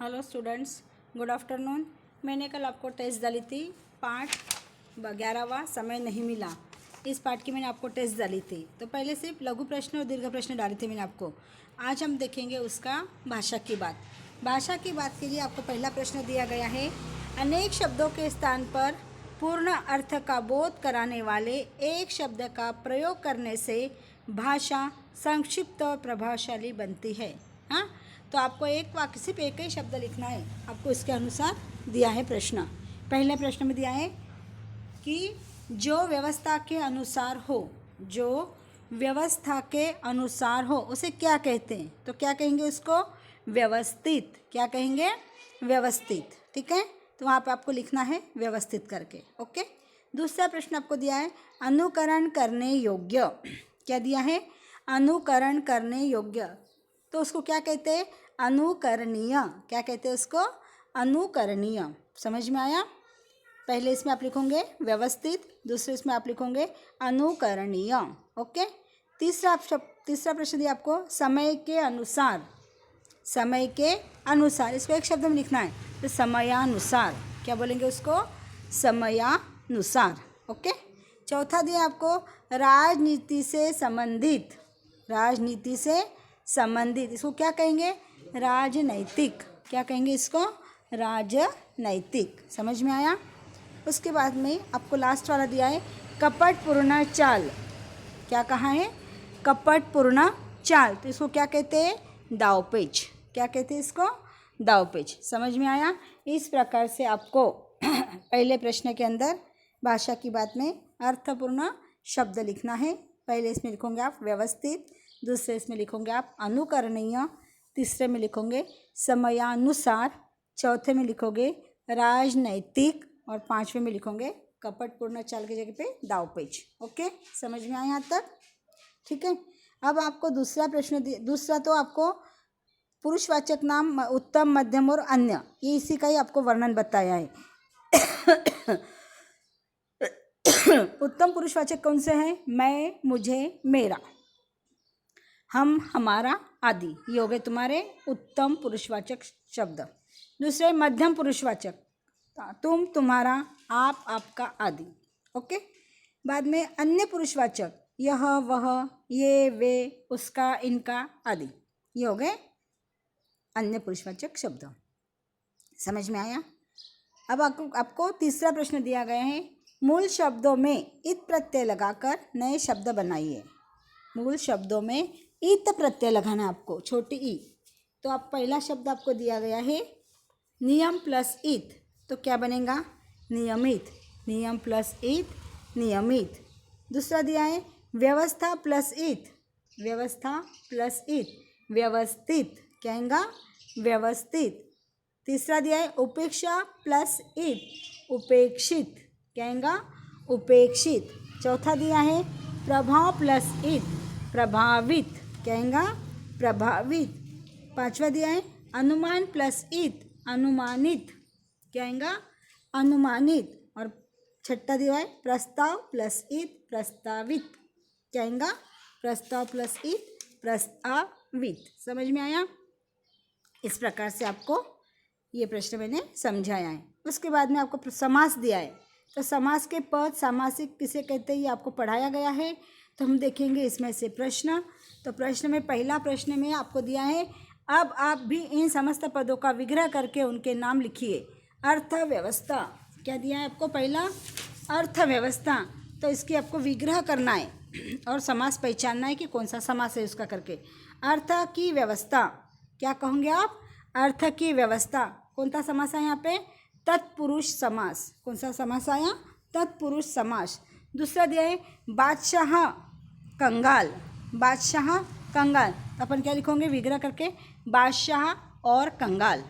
Hello students, good afternoon. मैंने कल आपको टेस्ट डाली थी पाठ 11वां समय नहीं मिला। इस पाठ की मैंने आपको टेस्ट डाली थी। तो पहले सिर्फ लघु प्रश्न और दीर्घ प्रश्न डाले थे मैंने आपको। आज हम देखेंगे उसका भाषा की बात। भाषा की बात के लिए आपको पहला प्रश्न दिया गया है, अनेक शब्दों के स्थान पर पूर्ण अर्थ का बोध कराने वाले एक शब्द का प्रयोग करने से भाषा संक्षिप्त और प्रभावशाली बनती है। हाँ, तो आपको एक वाक्य सिर्फ एक ही शब्द लिखना है। आपको इसके अनुसार दिया है प्रश्न। पहले प्रश्न में दिया है कि जो व्यवस्था के अनुसार हो, जो व्यवस्था के अनुसार हो उसे क्या कहते हैं? तो क्या कहेंगे उसको? व्यवस्थित। क्या कहेंगे? व्यवस्थित। ठीक है, तो वहाँ पे आपको लिखना है व्यवस्थित करके। ओके। दूसरा प्रश्न आपको दिया है अनुकरण करने योग्य। क्या दिया है? अनुकरण करने योग्य। तो उसको क्या कहते हैं? अनुकरणीय। क्या कहते हैं उसको? अनुकरणीय। समझ में आया? पहले इसमें आप लिखोगे व्यवस्थित, दूसरे इसमें आप लिखोगे अनुकरणीय। ओके। तीसरा प्रश्न दिया आपको समय के अनुसार। समय के अनुसार, इसको एक शब्द में लिखना है, तो समयानुसार। क्या बोलेंगे उसको? समयानुसार। ओके। चौथा दिया आपको राजनीति से संबंधित। राजनीति से संबंधित, इसको क्या कहेंगे? राजनैतिक। क्या कहेंगे इसको? राजनैतिक। समझ में आया? उसके बाद में आपको लास्ट वाला दिया है कपटपूर्ण चाल। क्या कहा है? कपटपूर्ण चाल। तो इसको क्या कहते हैं? दावपेच। क्या कहते हैं इसको? दावपेच। समझ में आया? इस प्रकार से आपको पहले प्रश्न के अंदर भाषा की बात में अर्थपूर्ण शब्द लिखना है। पहले इसमें लिखोगे आप व्यवस्थित, दूसरे इसमें लिखोगे आप अनुकरणीय, तीसरे में लिखोगे समयानुसार, चौथे में लिखोगे राजनैतिक और पांचवें में लिखोगे कपटपूर्ण चाल की जगह पे दावपेच। ओके, समझ में आया यहाँ तक? ठीक है। अब आपको दूसरा प्रश्न, दूसरा तो आपको पुरुषवाचक नाम उत्तम, मध्यम और अन्य, ये इसी का ही आपको वर्णन बताया है। उत्तम पुरुषवाचक कौन से हैं? मैं, मुझे, मेरा, हम, हमारा आदि, ये हो गए तुम्हारे उत्तम पुरुषवाचक शब्द। दूसरे मध्यम पुरुषवाचक, तुम, तुम्हारा, आप, आपका आदि। ओके। बाद में अन्य पुरुषवाचक, यह, वह, ये, वे, उसका, इनका आदि, ये हो गए अन्य पुरुषवाचक शब्द। समझ में आया? अब आपको तीसरा प्रश्न दिया गया है, मूल शब्दों में इत प्रत्यय लगाकर नए शब्द बनाइए। मूल शब्दों में इत प्रत्यय लगाना है आपको, छोटी ई। तो आप पहला शब्द आपको दिया गया है नियम प्लस इत, तो क्या बनेगा? नियमित। नियम प्लस इत, नियमित। दूसरा दिया है व्यवस्था प्लस इत। व्यवस्था प्लस इत, व्यवस्थित। क्या आएगा? व्यवस्थित। तीसरा दिया है उपेक्षा प्लस इत, उपेक्षित। क्या आएगा? उपेक्षित। चौथा दिया है प्रभाव प्लस इत, प्रभावित। क्या आएगा? प्रभावित। पांचवा दिया है अनुमान प्लस इत, अनुमानित। क्या आएगा? अनुमानित। और छठा दिया है प्रस्ताव प्लस इत, प्रस्तावित। क्या आएगा? प्रस्ताव प्लस इत, प्रस्तावित। समझ में आया? इस प्रकार से आपको ये प्रश्न मैंने समझाया है। उसके बाद में आपको समास दिया है, तो समास के पद सामासिक किसे कहते हैं ये आपको पढ़ाया गया है। तो हम देखेंगे इसमें से प्रश्न। तो प्रश्न में पहला प्रश्न में आपको दिया है, अब आप भी इन समस्त पदों का विग्रह करके उनके नाम लिखिए। अर्थव्यवस्था। क्या दिया है आपको? पहला अर्थव्यवस्था, तो इसकी आपको विग्रह करना है और समास पहचानना है कि कौन सा समास है उसका करके। अर्थ की व्यवस्था। क्या कहोगे आप? अर्थ की व्यवस्था। कौन सा समास है यहाँ पे? तत्पुरुष समास। कौन सा समास आया? तत्पुरुष समास। दूसरा दिया है बादशाह कंगाल। बादशाह कंगाल, तो अपन क्या लिखोगे विग्रह करके? बादशाह और कंगाल।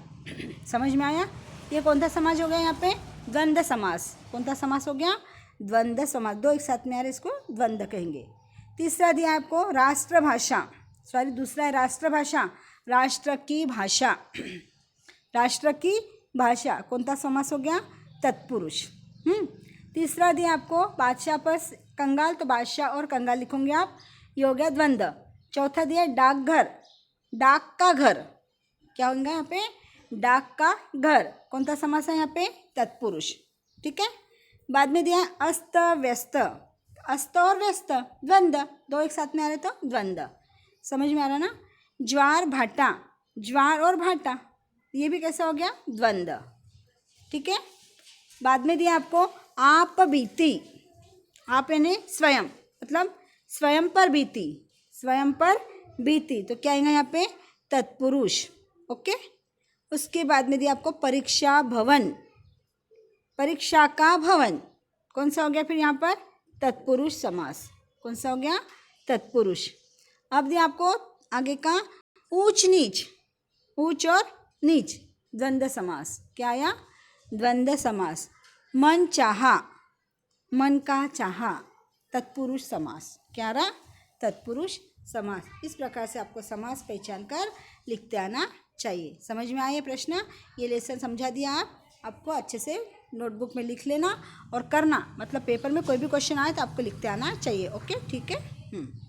समझ में आया? ये कौन सा समास हो गया यहाँ पे? द्वंद्व समास। कौन सा समास हो गया? द्वंद्व समास। दो एक साथ में आ रहे, इसको द्वंद्व कहेंगे। तीसरा दिया है आपको राष्ट्रभाषा, सॉरी दूसरा है राष्ट्रभाषा, राष्ट्र की भाषा। राष्ट्र की भाषा कौन सा समास हो गया? तत्पुरुष। तीसरा दिया आपको बादशाह पर कंगाल, तो बादशाह और कंगाल लिखोगे आप, ये हो गया द्वंद्व। चौथा दिया डाकघर, डाक का घर। क्या होगा यहाँ पे? डाक का घर, कौन सा समास है यहाँ पे? तत्पुरुष। ठीक है। बाद में दिया है अस्त व्यस्त, अस्त और व्यस्त द्वंद्व, दो एक साथ में आ रहे तो द्वंद्व। समझ में आ रहा ना? ज्वार भाटा, ज्वार और भाटा ये भी कैसा हो गया? द्वंद्व। ठीक है। बाद में दिया आपको आप बीती, आप यानी स्वयं, मतलब स्वयं पर बीती, स्वयं पर बीती, तो क्या आएगा यहाँ पे? तत्पुरुष। ओके। उसके बाद में दिया आपको परीक्षा भवन, परीक्षा का भवन, कौन सा हो गया फिर यहाँ पर? तत्पुरुष समास। कौन सा हो गया? तत्पुरुष। अब दिया आपको आगे का ऊंच नीच, ऊंच और नीच द्वंद्व समास। क्या आया? द्वंद्व समास। मन चाहा, मन का चाहा तत्पुरुष समास। क्या रहा? तत्पुरुष समास। इस प्रकार से आपको समास पहचान कर लिखते आना चाहिए। समझ में आए प्रश्न? ये लेसन समझा दिया आपको अच्छे से नोटबुक में लिख लेना और करना, मतलब पेपर में कोई भी क्वेश्चन आए तो आपको लिखते आना चाहिए। ओके, ठीक है।